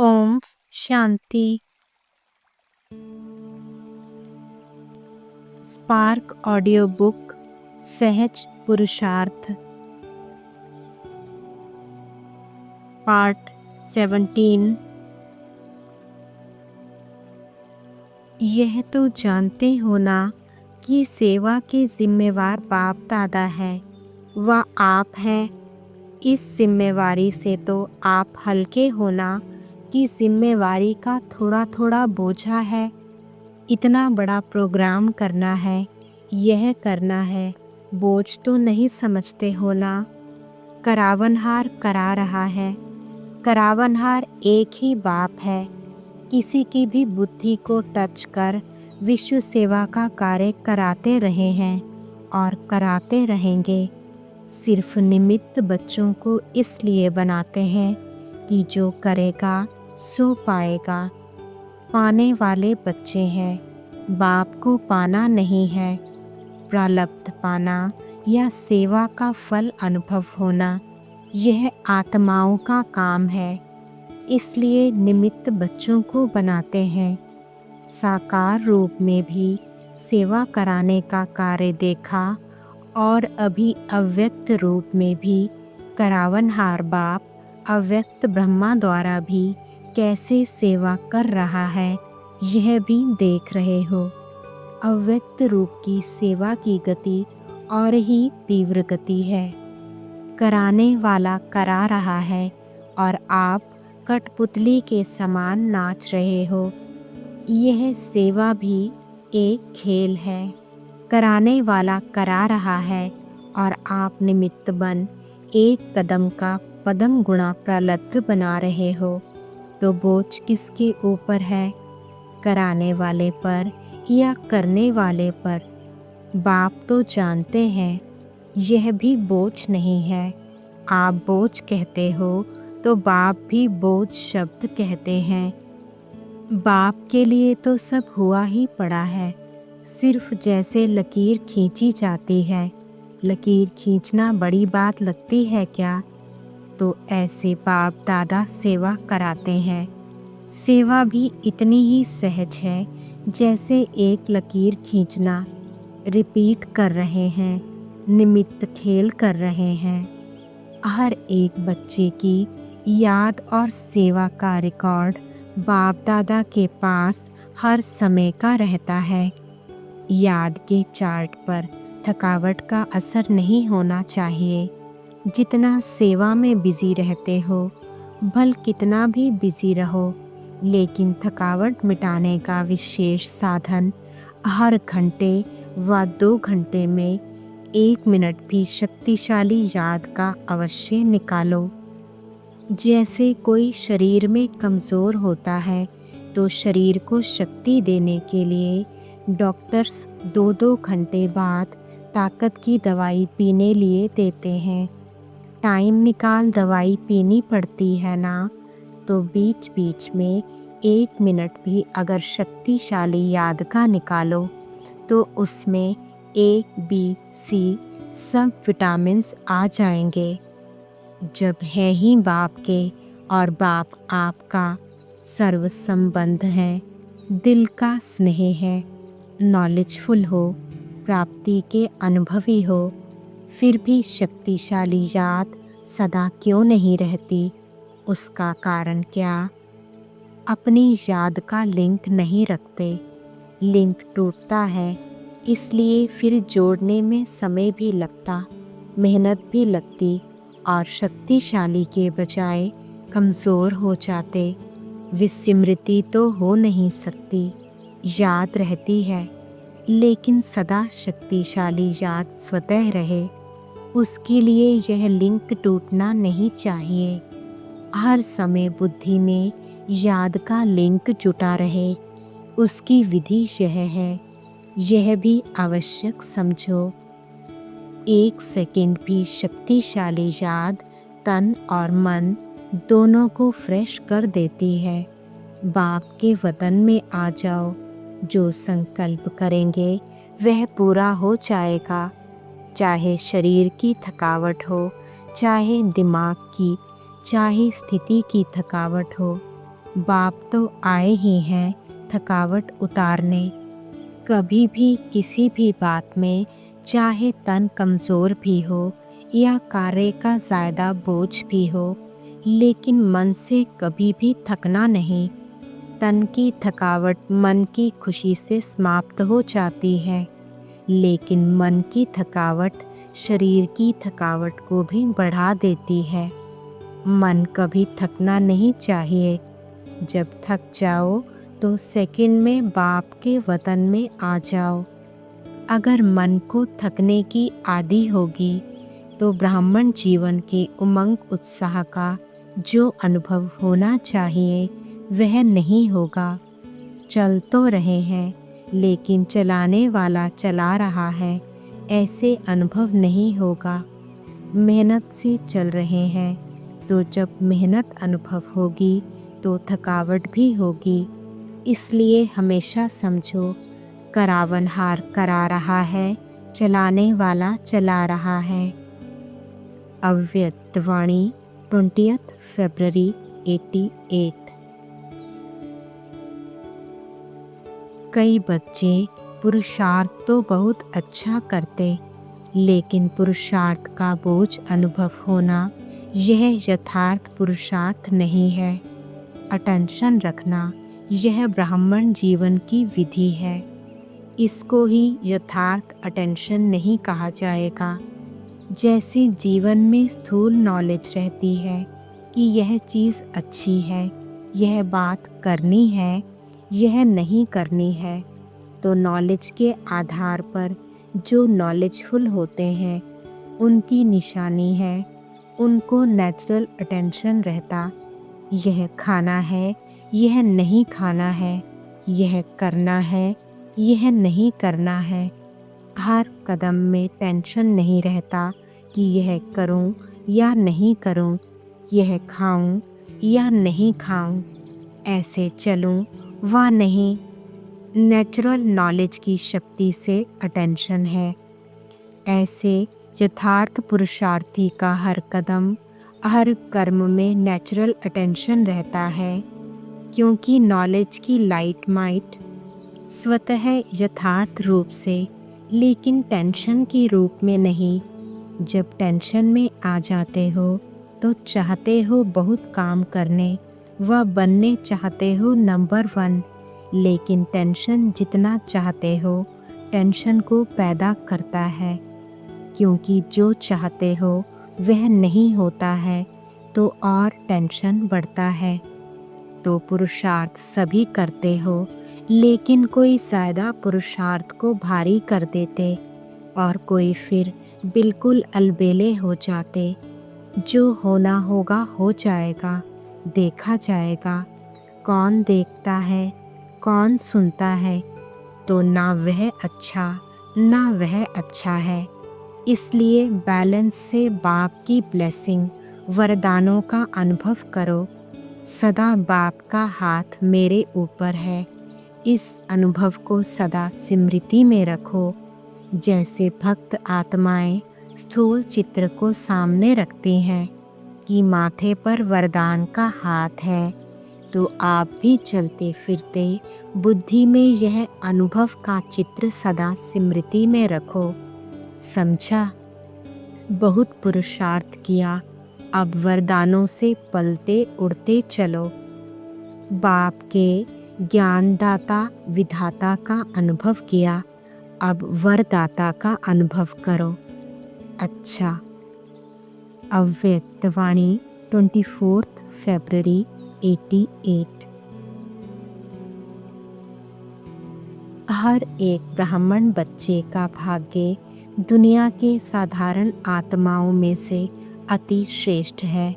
Om Shanti. Spark audio book सहज पुरुषार्थ part 17। यह तो जानते हो ना कि सेवा के जिम्मेवार बाप दादा है, वह आप है। इस जिम्मेवारी से तो आप हल्के होना कि जिम्मेवारी का थोड़ा थोड़ा बोझा है। इतना बड़ा प्रोग्राम करना है, यह करना है, बोझ तो नहीं समझते हो ना। करावनहार करा रहा है। करावनहार एक ही बाप है। किसी की भी बुद्धि को टच कर विश्व सेवा का कार्य कराते रहे हैं और कराते रहेंगे। सिर्फ निमित्त बच्चों को इसलिए बनाते हैं कि जो करेगा सो पाएगा। पाने वाले बच्चे हैं, बाप को पाना नहीं है। प्रारब्ध पाना या सेवा का फल अनुभव होना, यह आत्माओं का काम है। इसलिए निमित्त बच्चों को बनाते हैं। साकार रूप में भी सेवा कराने का कार्य देखा और अभी अव्यक्त रूप में भी करावनहार बाप अव्यक्त ब्रह्मा द्वारा भी कैसे सेवा कर रहा है, यह भी देख रहे हो। अव्यक्त रूप की सेवा की गति और ही तीव्र गति है। कराने वाला करा रहा है और आप कठपुतली के समान नाच रहे हो। यह सेवा भी एक खेल है। कराने वाला करा रहा है और आप निमित्त बन एक कदम का पदम गुणा प्रलब्ध बना रहे हो। तो बोझ किसके ऊपर है, कराने वाले पर या करने वाले पर? बाप तो जानते हैं यह भी बोझ नहीं है। आप बोझ कहते हो तो बाप भी बोझ शब्द कहते हैं। बाप के लिए तो सब हुआ ही पड़ा है। सिर्फ जैसे लकीर खींची जाती है, लकीर खींचना बड़ी बात लगती है क्या? तो ऐसे बाप दादा सेवा कराते हैं। सेवा भी इतनी ही सहज है जैसे एक लकीर खींचना। रिपीट कर रहे हैं, निमित्त खेल कर रहे हैं। हर एक बच्चे की याद और सेवा का रिकॉर्ड बाप दादा के पास हर समय का रहता है। याद के चार्ट पर थकावट का असर नहीं होना चाहिए। जितना सेवा में बिजी रहते हो, भल कितना भी बिजी रहो, लेकिन थकावट मिटाने का विशेष साधन हर घंटे व 2 घंटे में 1 मिनट भी शक्तिशाली याद का अवश्य निकालो। जैसे कोई शरीर में कमज़ोर होता है तो शरीर को शक्ति देने के लिए डॉक्टर्स 2-2 घंटे बाद ताकत की दवाई पीने लिए देते हैं। टाइम निकाल दवाई पीनी पड़ती है ना, तो बीच बीच में 1 मिनट भी अगर शक्तिशाली याद का निकालो तो उसमें A, B, C सब विटामिन्स आ जाएंगे। जब है ही बाप के और बाप आपका सर्व संबंध है, दिल का स्नेह है, नॉलेजफुल हो, प्राप्ति के अनुभवी हो, फिर भी शक्तिशाली याद सदा क्यों नहीं रहती? उसका कारण क्या? अपनी याद का लिंक नहीं रखते। लिंक टूटता है, इसलिए फिर जोड़ने में समय भी लगता, मेहनत भी लगती और शक्तिशाली के बजाय कमज़ोर हो जाते। विस्मृति तो हो नहीं सकती, याद रहती है, लेकिन सदा शक्तिशाली याद स्वतः रहे, उसके लिए यह लिंक टूटना नहीं चाहिए। हर समय बुद्धि में याद का लिंक जुटा रहे, उसकी विधि यह है। यह भी आवश्यक समझो। 1 सेकंड भी शक्तिशाली याद तन और मन दोनों को फ्रेश कर देती है। बाप के वतन में आ जाओ। जो संकल्प करेंगे वह पूरा हो जाएगा। चाहे शरीर की थकावट हो, चाहे दिमाग की, चाहे स्थिति की थकावट हो, बाप तो आए ही हैं थकावट उतारने। कभी भी किसी भी बात में, चाहे तन कमज़ोर भी हो या कार्य का ज़्यादा बोझ भी हो, लेकिन मन से कभी भी थकना नहीं। तन की थकावट मन की खुशी से समाप्त हो जाती है, लेकिन मन की थकावट शरीर की थकावट को भी बढ़ा देती है। मन कभी थकना नहीं चाहिए। जब थक जाओ तो सेकंड में बाप के वतन में आ जाओ। अगर मन को थकने की आदि होगी तो ब्राह्मण जीवन के उमंग उत्साह का जो अनुभव होना चाहिए वह नहीं होगा। चल तो रहे हैं, लेकिन चलाने वाला चला रहा है, ऐसे अनुभव नहीं होगा। मेहनत से चल रहे हैं, तो जब मेहनत अनुभव होगी तो थकावट भी होगी। इसलिए हमेशा समझो, करावनहार करा रहा है, चलाने वाला चला रहा है। अव्यक्त वाणी 20 फरवरी 88। कई बच्चे पुरुषार्थ तो बहुत अच्छा करते, लेकिन पुरुषार्थ का बोझ अनुभव होना यह यथार्थ पुरुषार्थ नहीं है। अटेंशन रखना यह ब्राह्मण जीवन की विधि है। इसको ही यथार्थ अटेंशन नहीं कहा जाएगा। जैसे जीवन में स्थूल नॉलेज रहती है कि यह चीज़ अच्छी है, यह बात करनी है, यह नहीं करनी है, तो नॉलेज के आधार पर जो नॉलेजफुल होते हैं उनकी निशानी है, उनको नेचुरल अटेंशन रहता। यह खाना है, यह नहीं खाना है, यह करना है, यह नहीं करना है। हर कदम में टेंशन नहीं रहता कि यह करूं या नहीं करूं, यह खाऊं या नहीं खाऊं, ऐसे चलूं व नहीं। नेचुरल नॉलेज की शक्ति से अटेंशन है। ऐसे यथार्थ पुरुषार्थी का हर कदम, हर कर्म में नेचुरल अटेंशन रहता है, क्योंकि नॉलेज की लाइट माइट स्वतः यथार्थ रूप से, लेकिन टेंशन के रूप में नहीं। जब टेंशन में आ जाते हो तो चाहते हो बहुत काम करने व बनने चाहते हो नंबर 1, लेकिन टेंशन जितना चाहते हो टेंशन को पैदा करता है, क्योंकि जो चाहते हो वह नहीं होता है तो और टेंशन बढ़ता है। तो पुरुषार्थ सभी करते हो, लेकिन कोई ज़्यादा पुरुषार्थ को भारी कर देते और कोई फिर बिल्कुल अलबेले हो जाते। जो होना होगा हो जाएगा, देखा जाएगा। कौन देखता है, कौन सुनता है, तो ना वह अच्छा ना वह अच्छा है। इसलिए बैलेंस से बाप की ब्लेसिंग, वरदानों का अनुभव करो। सदा बाप का हाथ मेरे ऊपर है, इस अनुभव को सदा स्मृति में रखो। जैसे भक्त आत्माएं स्थूल चित्र को सामने रखती हैं कि माथे पर वरदान का हाथ है, तो आप भी चलते फिरते बुद्धि में यह अनुभव का चित्र सदा स्मृति में रखो। समझा? बहुत पुरुषार्थ किया, अब वरदानों से पलते उड़ते चलो। बाप के ज्ञानदाता विधाता का अनुभव किया, अब वरदाता का अनुभव करो। अच्छा। अव्यक्त वाणी 24 फरवरी 88। हर एक ब्राह्मण बच्चे का भाग्य दुनिया के साधारण आत्माओं में से अति श्रेष्ठ है,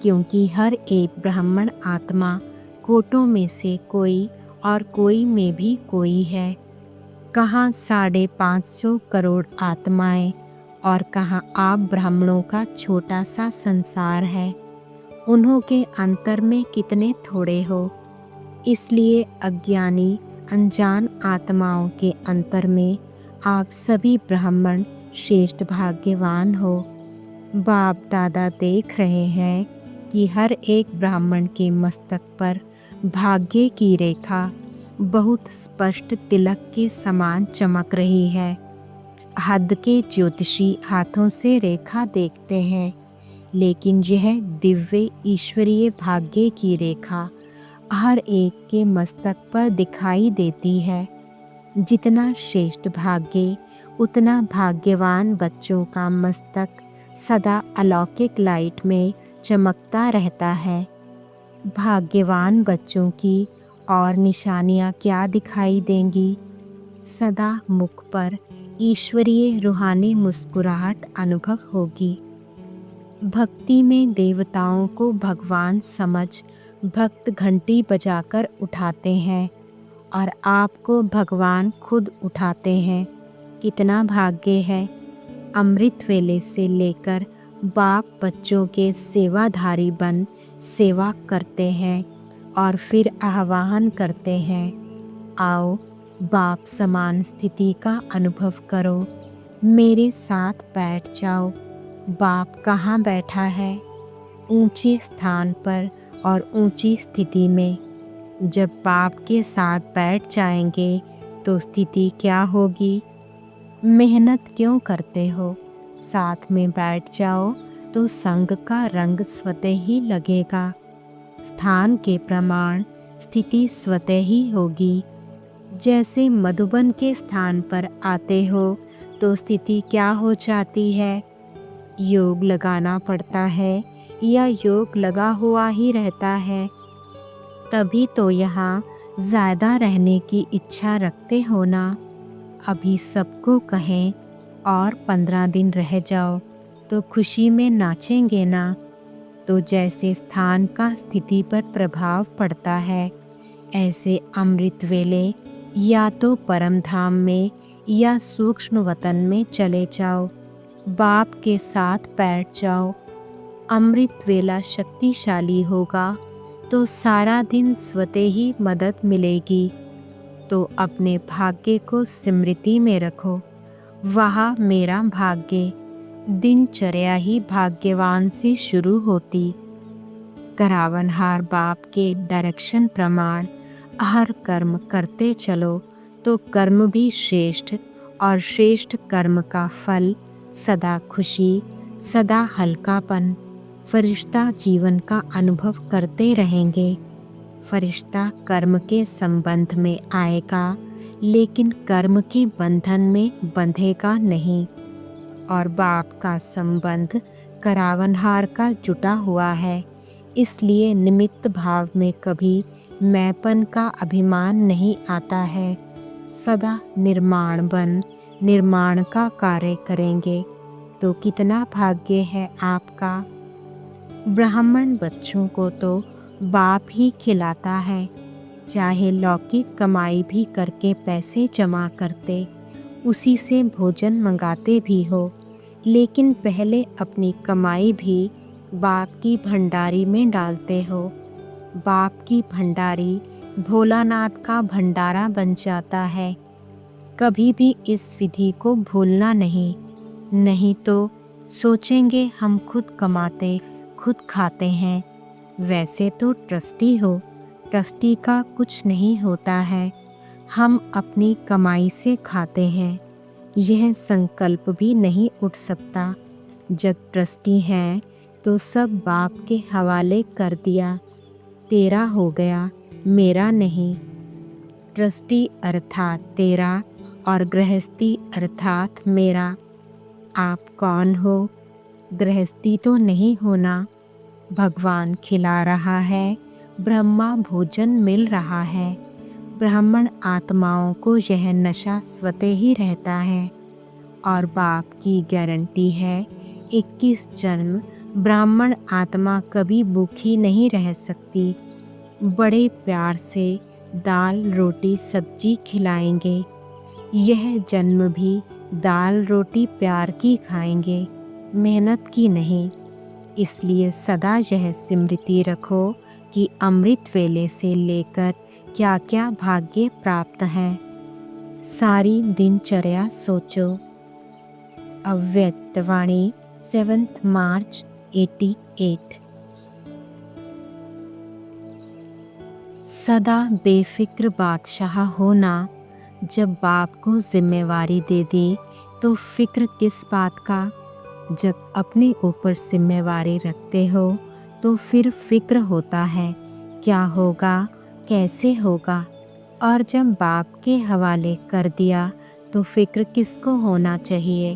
क्योंकि हर एक ब्राह्मण आत्मा कोटों में से कोई और कोई में भी कोई है। कहाँ 550 करोड़ आत्माएं और कहाँ आप ब्राह्मणों का छोटा सा संसार है। उन्हों के अंतर में कितने थोड़े हो। इसलिए अज्ञानी अनजान आत्माओं के अंतर में आप सभी ब्राह्मण श्रेष्ठ भाग्यवान हो। बाप दादा देख रहे हैं कि हर एक ब्राह्मण के मस्तक पर भाग्य की रेखा बहुत स्पष्ट तिलक के समान चमक रही है। हद के ज्योतिषी हाथों से रेखा देखते हैं, लेकिन यह दिव्य ईश्वरीय भाग्य की रेखा हर एक के मस्तक पर दिखाई देती है। जितना श्रेष्ठ भाग्य, उतना भाग्यवान बच्चों का मस्तक सदा अलौकिक लाइट में चमकता रहता है। भाग्यवान बच्चों की और निशानियाँ क्या दिखाई देंगी? सदा मुख पर ईश्वरीय रूहानी मुस्कुराहट अनुभव होगी। भक्ति में देवताओं को भगवान समझ भक्त घंटी बजाकर उठाते हैं और आपको भगवान खुद उठाते हैं। कितना भाग्य है। अमृत वेले से लेकर बाप बच्चों के सेवाधारी बन सेवा करते हैं और फिर आह्वान करते हैं, आओ बाप समान स्थिति का अनुभव करो, मेरे साथ बैठ जाओ। बाप कहाँ बैठा है? ऊंचे स्थान पर और ऊंची स्थिति में। जब बाप के साथ बैठ जाएंगे तो स्थिति क्या होगी? मेहनत क्यों करते हो? साथ में बैठ जाओ तो संग का रंग स्वतः ही लगेगा। स्थान के प्रमाण स्थिति स्वतः ही होगी। जैसे मधुबन के स्थान पर आते हो तो स्थिति क्या हो जाती है? योग लगाना पड़ता है या योग लगा हुआ ही रहता है? तभी तो यहाँ ज़्यादा रहने की इच्छा रखते हो ना। अभी सबको कहें और 15 दिन रह जाओ तो खुशी में नाचेंगे ना। तो जैसे स्थान का स्थिति पर प्रभाव पड़ता है, ऐसे अमृत वेले या तो परम धाम में या सूक्ष्म वतन में चले जाओ, बाप के साथ बैठ जाओ। अमृत वेला शक्तिशाली होगा तो सारा दिन स्वतः ही मदद मिलेगी। तो अपने भाग्य को स्मृति में रखो, वह मेरा भाग्य। दिनचर्या ही भाग्यवान से शुरू होती। करावनहार बाप के डायरेक्शन प्रमाण हर कर्म करते चलो तो कर्म भी श्रेष्ठ, और श्रेष्ठ कर्म का फल सदा खुशी, सदा हल्कापन। फरिश्ता जीवन का अनुभव करते रहेंगे। फरिश्ता कर्म के संबंध में आएगा, लेकिन कर्म के बंधन में बंधेगा नहीं। और बाप का संबंध करावनहार का जुटा हुआ है, इसलिए निमित्त भाव में कभी मैंपन का अभिमान नहीं आता है। सदा निर्माण बन निर्माण का कार्य करेंगे तो कितना भाग्य है आपका। ब्राह्मण बच्चों को तो बाप ही खिलाता है। चाहे लौकिक कमाई भी करके पैसे जमा करते, उसी से भोजन मंगाते भी हो, लेकिन पहले अपनी कमाई भी बाप की भंडारी में डालते हो। बाप की भंडारी भोलानाथ का भंडारा बन जाता है। कभी भी इस विधि को भूलना नहीं, नहीं तो सोचेंगे हम खुद कमाते खुद खाते हैं। वैसे तो ट्रस्टी हो, ट्रस्टी का कुछ नहीं होता है। हम अपनी कमाई से खाते हैं, यह संकल्प भी नहीं उठ सकता। जब ट्रस्टी है तो सब बाप के हवाले कर दिया, तेरा हो गया, मेरा नहीं। ट्रस्टी अर्थात तेरा और गृहस्थी अर्थात मेरा। आप कौन हो? गृहस्थी तो नहीं होना। भगवान खिला रहा है, ब्रह्मा भोजन मिल रहा है। ब्राह्मण आत्माओं को यह नशा स्वतः ही रहता है, और बाप की गारंटी है 21 जन्म ब्राह्मण आत्मा कभी भूखी नहीं रह सकती। बड़े प्यार से दाल रोटी सब्जी खिलाएंगे। यह जन्म भी दाल रोटी प्यार की खाएंगे, मेहनत की नहीं। इसलिए सदा यह स्मृति रखो कि अमृत वेले से लेकर क्या क्या भाग्य प्राप्त है। सारी दिनचर्या सोचो। अव्यक्त वाणी 7 मार्च 88। सदा बेफिक्र बादशाह होना। जब बाप को जिम्मेवारी दे दी तो फिक्र किस बात का। जब अपने ऊपर जिम्मेवारी रखते हो तो फिर फिक्र होता है क्या होगा, कैसे होगा। और जब बाप के हवाले कर दिया तो फिक्र किसको होना चाहिए,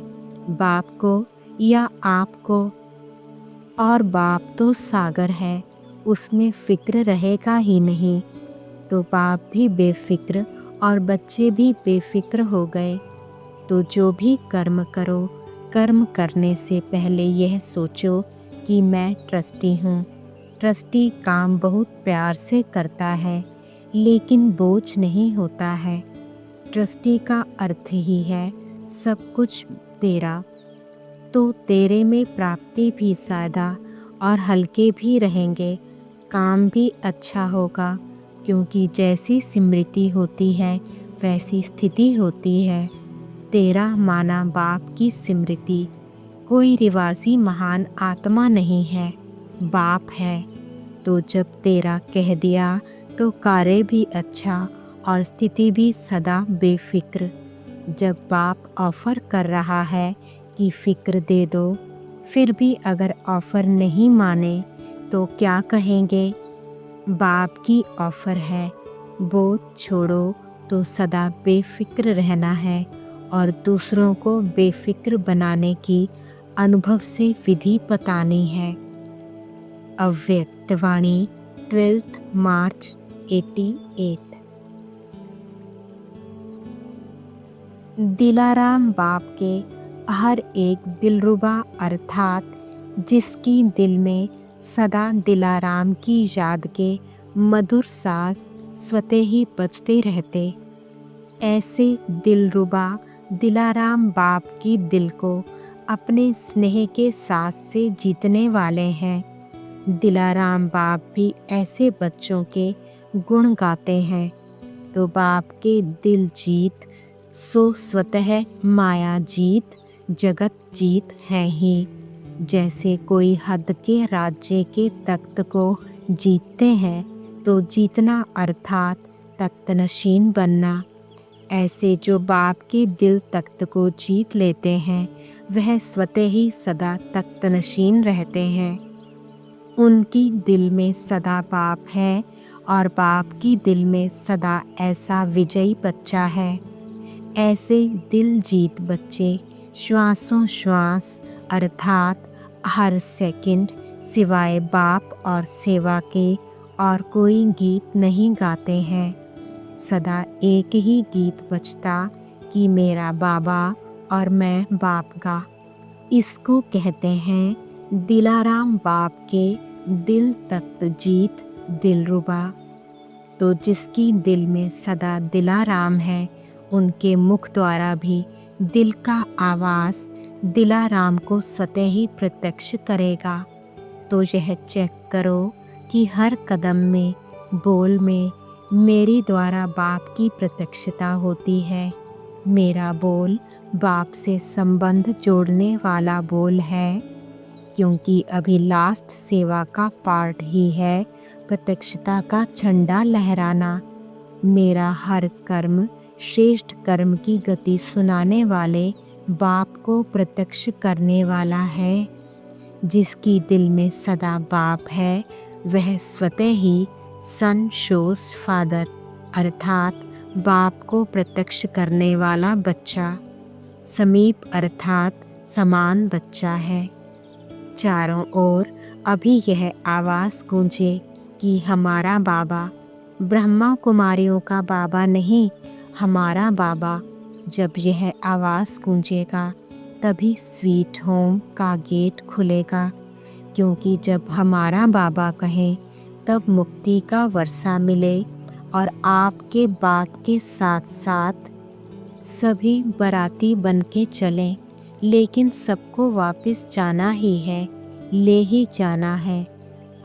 बाप को या आपको। और बाप तो सागर है, उसमें फिक्र रहेगा ही नहीं। तो बाप भी बेफिक्र और बच्चे भी बेफिक्र हो गए। तो जो भी कर्म करो, कर्म करने से पहले यह सोचो कि मैं ट्रस्टी हूँ। ट्रस्टी काम बहुत प्यार से करता है लेकिन बोझ नहीं होता है। ट्रस्टी का अर्थ ही है सब कुछ तेरा। तो तेरे में प्राप्ति भी ज़्यादा और हल्के भी रहेंगे, काम भी अच्छा होगा। क्योंकि जैसी स्मृति होती है वैसी स्थिति होती है। तेरा माना बाप की स्मृति कोई रिवाजी महान आत्मा नहीं है, बाप है। तो जब तेरा कह दिया तो कार्य भी अच्छा और स्थिति भी सदा बेफिक्र। जब बाप ऑफ़र कर रहा है कि फ़िक्र दे दो, फिर भी अगर ऑफ़र नहीं माने तो क्या कहेंगे। बाप की ऑफ़र है, बोझ छोड़ो तो सदा बेफिक्र रहना है और दूसरों को बेफिक्र बनाने की अनुभव से विधि बतानी है। अव्यक्तवाणी 12 मार्च 88। दिलाराम बाप के हर एक दिलरुबा अर्थात जिसकी दिल में सदा दिलाराम की याद के मधुर सांस स्वतः ही बजते रहते, ऐसे दिलरुबा दिलाराम बाप की दिल को अपने स्नेह के साथ से जीतने वाले हैं। दिलाराम बाप भी ऐसे बच्चों के गुण गाते हैं। तो बाप के दिल जीत सो स्वतः माया जीत जगत जीत है ही। जैसे कोई हद के राज्य के तख्त को जीतते हैं तो जीतना अर्थात तख्तनशीन बनना, ऐसे जो बाप के दिल तख्त को जीत लेते हैं वह स्वतः ही सदा तख्तनशीन रहते हैं। उनकी दिल में सदा बाप है और बाप की दिल में सदा ऐसा विजयी बच्चा है। ऐसे दिल जीत बच्चे श्वासों श्वास अर्थात हर सेकंड सिवाय बाप और सेवा के और कोई गीत नहीं गाते हैं। सदा एक ही गीत बजता कि मेरा बाबा और मैं बाप का। इसको कहते हैं दिलाराम बाप के दिल तख्त जीत दिलरुबा। तो जिसकी दिल में सदा दिलाराम है उनके मुख द्वारा भी दिल का आवाज़ दिलाराम को स्वतः ही प्रत्यक्ष करेगा। तो यह चेक करो कि हर कदम में बोल में मेरी द्वारा बाप की प्रत्यक्षता होती है। मेरा बोल बाप से संबंध जोड़ने वाला बोल है, क्योंकि अभी लास्ट सेवा का पार्ट ही है प्रत्यक्षता का झंडा लहराना। मेरा हर कर्म श्रेष्ठ कर्म की गति सुनाने वाले बाप को प्रत्यक्ष करने वाला है। जिसकी दिल में सदा बाप है वह स्वतः ही सन शोस फादर अर्थात बाप को प्रत्यक्ष करने वाला बच्चा, समीप अर्थात समान बच्चा है। चारों ओर अभी यह आवाज़ गूंजे कि हमारा बाबा ब्रह्मा कुमारियों का बाबा नहीं, हमारा बाबा। जब यह आवाज़ गूंजेगा तभी स्वीट होम का गेट खुलेगा, क्योंकि जब हमारा बाबा कहें तब मुक्ति का वर्षा मिले और आपके बात के साथ साथ सभी बाराती बन के चलें। लेकिन सबको वापस जाना ही है, ले ही जाना है।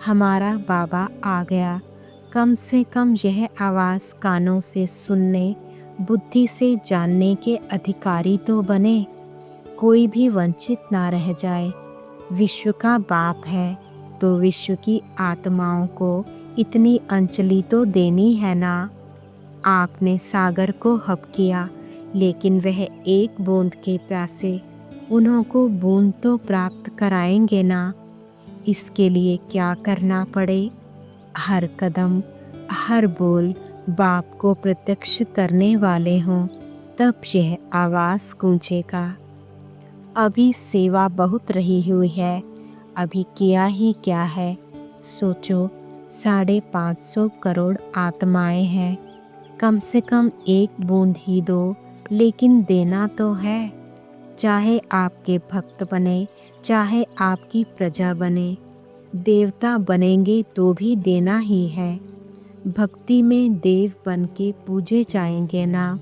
हमारा बाबा आ गया। कम से कम यह आवाज़ कानों से सुनने, बुद्धि से जानने के अधिकारी तो बने, कोई भी वंचित ना रह जाए। विश्व का बाप है तो विश्व की आत्माओं को इतनी अंजलि तो देनी है ना। आपने सागर को हप किया, लेकिन वह एक बूंद के प्यासे उन्हों को बूंद तो प्राप्त कराएंगे ना। इसके लिए क्या करना पड़े, हर कदम हर बोल बाप को प्रत्यक्ष करने वाले हों, तब यह आवाज़ गूंजेगा। अभी सेवा बहुत रही हुई है, अभी किया ही क्या है। सोचो, 550 करोड़ आत्माएं हैं, कम से कम एक बूंद ही दो, लेकिन देना तो है। चाहे आपके भक्त बने, चाहे आपकी प्रजा बने, देवता बनेंगे तो भी देना ही है। भक्ति में देव बन के पूजे जाएंगे ना,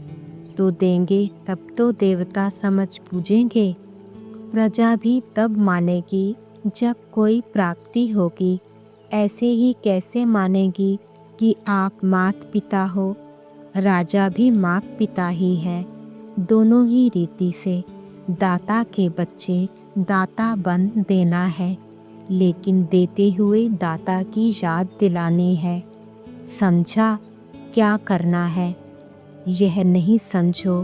तो देंगे तब तो देवता समझ पूजेंगे। प्रजा भी तब मानेगी जब कोई प्राप्ति होगी। ऐसे ही कैसे मानेगी कि आप मात पिता हो। राजा भी मात पिता ही है। दोनों ही रीति से दाता के बच्चे दाता बन देना है, लेकिन देते हुए दाता की याद दिलानी है। समझा क्या करना है? यह नहीं समझो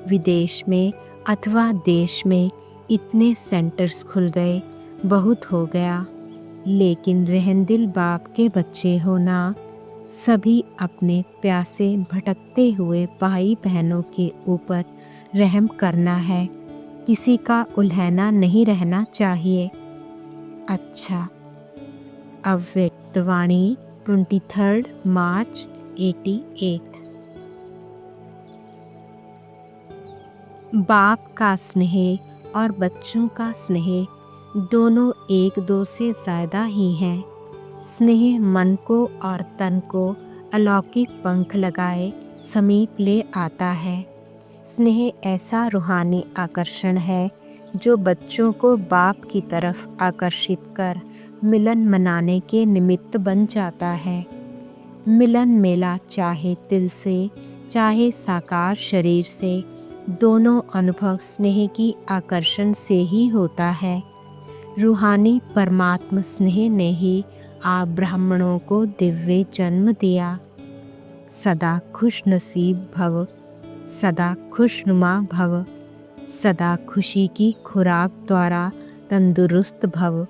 विदेश में अथवा देश में इतने सेंटर्स खुल गए, बहुत हो गया। लेकिन रहमदिल बाप के बच्चे हो ना। सभी अपने प्यासे भटकते हुए भाई बहनों के ऊपर रहम करना है, किसी का उल्हैना नहीं रहना चाहिए। अच्छा, अव्यक्तवाणी 23 मार्च 88। बाप का स्नेह और बच्चों का स्नेह दोनों एक दो से ज़्यादा ही हैं। स्नेह मन को और तन को अलौकिक पंख लगाए समीप ले आता है। स्नेह ऐसा रूहानी आकर्षण है जो बच्चों को बाप की तरफ आकर्षित कर मिलन मनाने के निमित्त बन जाता है। मिलन मेला चाहे दिल से चाहे साकार शरीर से, दोनों अनुभव स्नेह की आकर्षण से ही होता है। रूहानी परमात्म स्नेह ने ही आप ब्राह्मणों को दिव्य जन्म दिया। सदा खुश नसीब भव, सदा खुशनुमा भव, सदा खुशी की खुराक द्वारा तंदुरुस्त भव,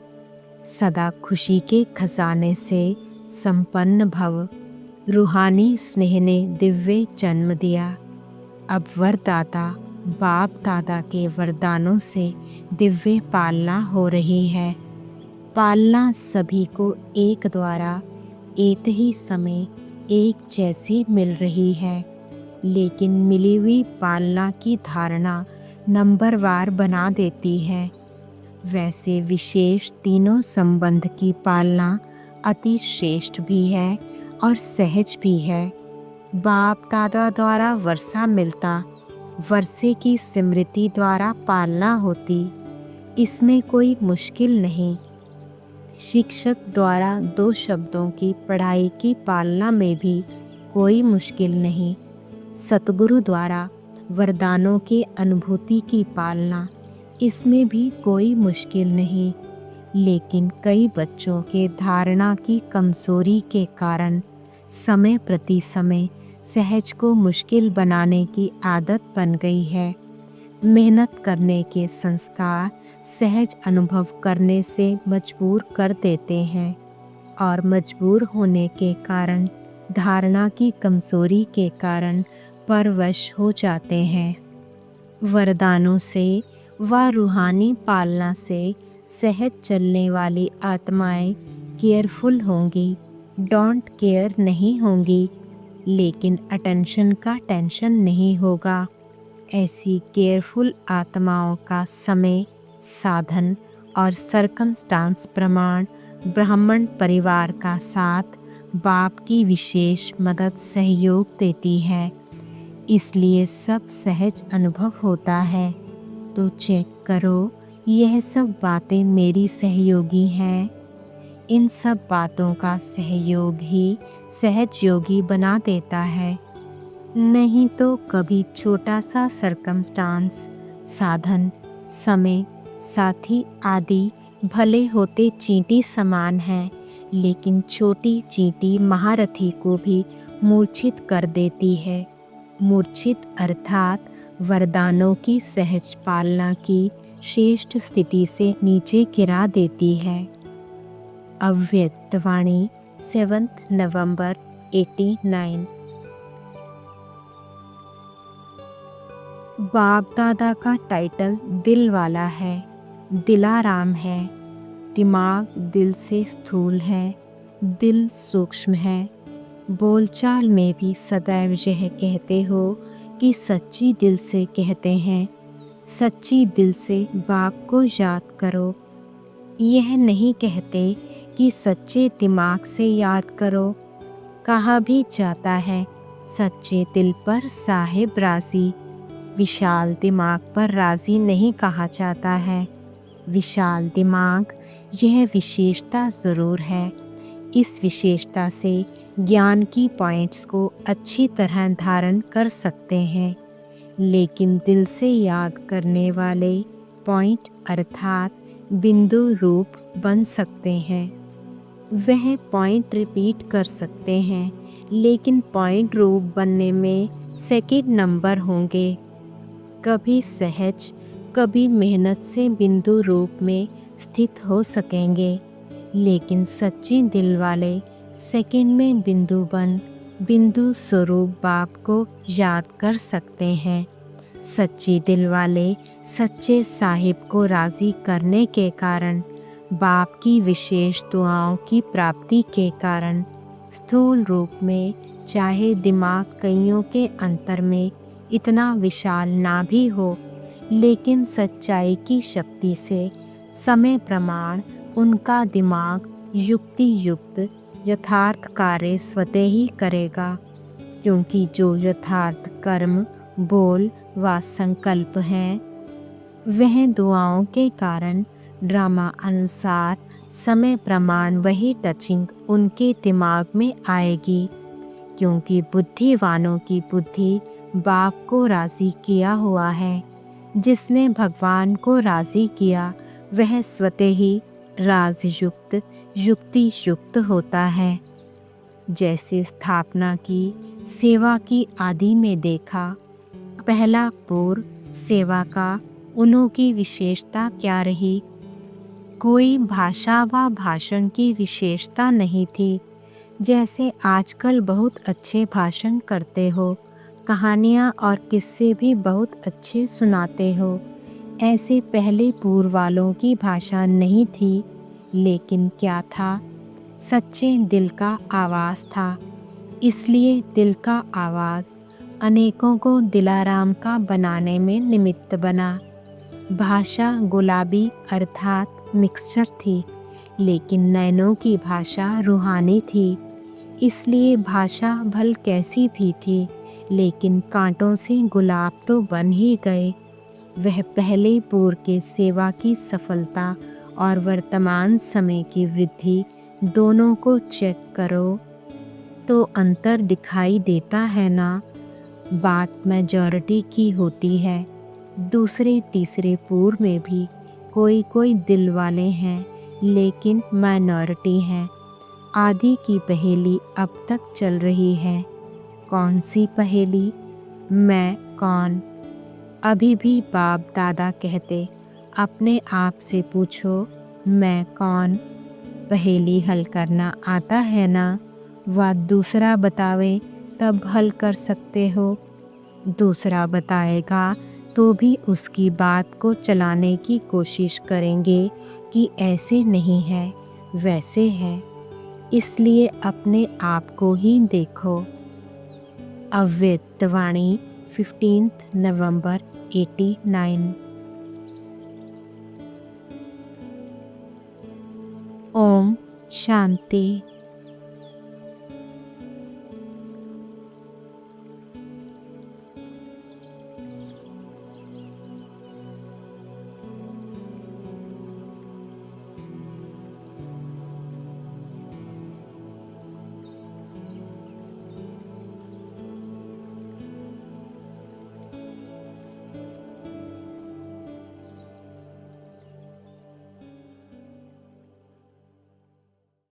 सदा खुशी के खजाने से संपन्न भव। रूहानी स्नेह ने दिव्य जन्म दिया। अब वरदाता बाप दादा के वरदानों से दिव्य पालना हो रही है। पालना सभी को एक द्वारा एक ही समय एक जैसी मिल रही है, लेकिन मिली हुई पालना की धारणा नंबरवार बना देती है। वैसे विशेष तीनों संबंध की पालना अति श्रेष्ठ भी है और सहज भी है। बाप दादा द्वारा वर्षा मिलता, वर्षे की स्मृति द्वारा पालना होती, इसमें कोई मुश्किल नहीं। शिक्षक द्वारा 2 शब्दों की पढ़ाई की पालना में भी कोई मुश्किल नहीं। सतगुरु द्वारा वरदानों के अनुभूति की पालना, इसमें भी कोई मुश्किल नहीं। लेकिन कई बच्चों के धारणा की कमजोरी के कारण समय प्रति समय सहज को मुश्किल बनाने की आदत बन गई है। मेहनत करने के संस्कार सहज अनुभव करने से मजबूर कर देते हैं, और मजबूर होने के कारण धारणा की कमजोरी के कारण परवश हो जाते हैं। वरदानों से व रूहानी पालना से सहज चलने वाली आत्माएं केयरफुल होंगी, डोंट केयर नहीं होंगी, लेकिन अटेंशन का टेंशन नहीं होगा। ऐसी केयरफुल आत्माओं का समय, साधन और सरकमस्टांस प्रमाण ब्राह्मण परिवार का साथ बाप की विशेष मदद सहयोग देती है, इसलिए सब सहज अनुभव होता है। तो चेक करो, यह सब बातें मेरी सहयोगी हैं। इन सब बातों का सहयोग ही सहज योगी बना देता है। नहीं तो कभी छोटा सा सरकमस्टांस, साधन, समय, साथी आदि भले होते चींटी समान हैं, लेकिन छोटी चींटी महारथी को भी मूर्छित कर देती है। मूर्छित अर्थात वरदानों की सहज पालना की श्रेष्ठ स्थिति से नीचे गिरा देती है। अव्यक्तवाणी 7 नवंबर 89। बाप दादा का टाइटल दिल वाला है, दिलाराम है। दिमाग दिल से स्थूल है, दिल सूक्ष्म है। बोलचाल में भी सदैव यह कहते हो कि सच्ची दिल से कहते हैं, सच्ची दिल से बाप को याद करो। यह नहीं कहते कि सच्चे दिमाग से याद करो। कहा भी जाता है सच्चे दिल पर साहिब राजी, विशाल दिमाग पर राजी नहीं कहा जाता है। विशाल दिमाग यह विशेषता ज़रूर है। इस विशेषता से ज्ञान की पॉइंट्स को अच्छी तरह धारण कर सकते हैं, लेकिन दिल से याद करने वाले पॉइंट अर्थात बिंदु रूप बन सकते हैं। वह पॉइंट रिपीट कर सकते हैं, लेकिन पॉइंट रूप बनने में सेकंड नंबर होंगे। कभी सहज, कभी मेहनत से बिंदु रूप में स्थित हो सकेंगे, लेकिन सच्ची दिल वाले सेकंड में बिंदु बन बिंदु स्वरूप बाप को याद कर सकते हैं। सच्ची दिल वाले सच्चे साहिब को राज़ी करने के कारण, बाप की विशेष दुआओं की प्राप्ति के कारण स्थूल रूप में चाहे दिमाग कईयों के अंतर में इतना विशाल ना भी हो, लेकिन सच्चाई की शक्ति से समय प्रमाण उनका दिमाग युक्ति युक्त यथार्थ कार्य स्वतः ही करेगा, क्योंकि जो यथार्थ कर्म, बोल व संकल्प हैं, वह दुआओं के कारण ड्रामा अनुसार समय प्रमाण वही टचिंग उनके दिमाग में आएगी, क्योंकि बुद्धिवानों की बुद्धि बाप को राज़ी किया हुआ है। जिसने भगवान को राज़ी किया वह स्वतः ही राजयुक्त युक्ति युक्त होता है। जैसे स्थापना की, सेवा की आदि में देखा, पहला पूर्व सेवा का उन्हों की विशेषता क्या रही? कोई भाषा व भाषण की विशेषता नहीं थी। जैसे आजकल बहुत अच्छे भाषण करते हो, कहानियाँ और किस्से भी बहुत अच्छे सुनाते हो, ऐसे पहले पूर्व वालों की भाषा नहीं थी। लेकिन क्या था? सच्चे दिल का आवाज़ था। इसलिए दिल का आवाज़ अनेकों को दिलाराम का बनाने में निमित्त बना। भाषा गुलाबी अर्थात मिक्सचर थी, लेकिन नैनों की भाषा रूहानी थी। इसलिए भाषा भल कैसी भी थी, लेकिन कांटों से गुलाब तो बन ही गए। वह पहले पूर्व के सेवा की सफलता और वर्तमान समय की वृद्धि दोनों को चेक करो तो अंतर दिखाई देता है ना। बात मेजॉरिटी की होती है। दूसरे तीसरे पूर्व में भी कोई कोई दिल वाले हैं, लेकिन माइनॉरिटी हैं। आदि की पहेली अब तक चल रही है। कौन सी पहेली? मैं कौन? अभी भी बाप दादा कहते, अपने आप से पूछो मैं कौन। पहेली हल करना आता है ना? वह दूसरा बतावे तब हल कर सकते हो। दूसरा बताएगा तो भी उसकी बात को चलाने की कोशिश करेंगे कि ऐसे नहीं है, वैसे है। इसलिए अपने आप को ही देखो। अव्यक्तवाणी 15 नवंबर 89। ओम शांति।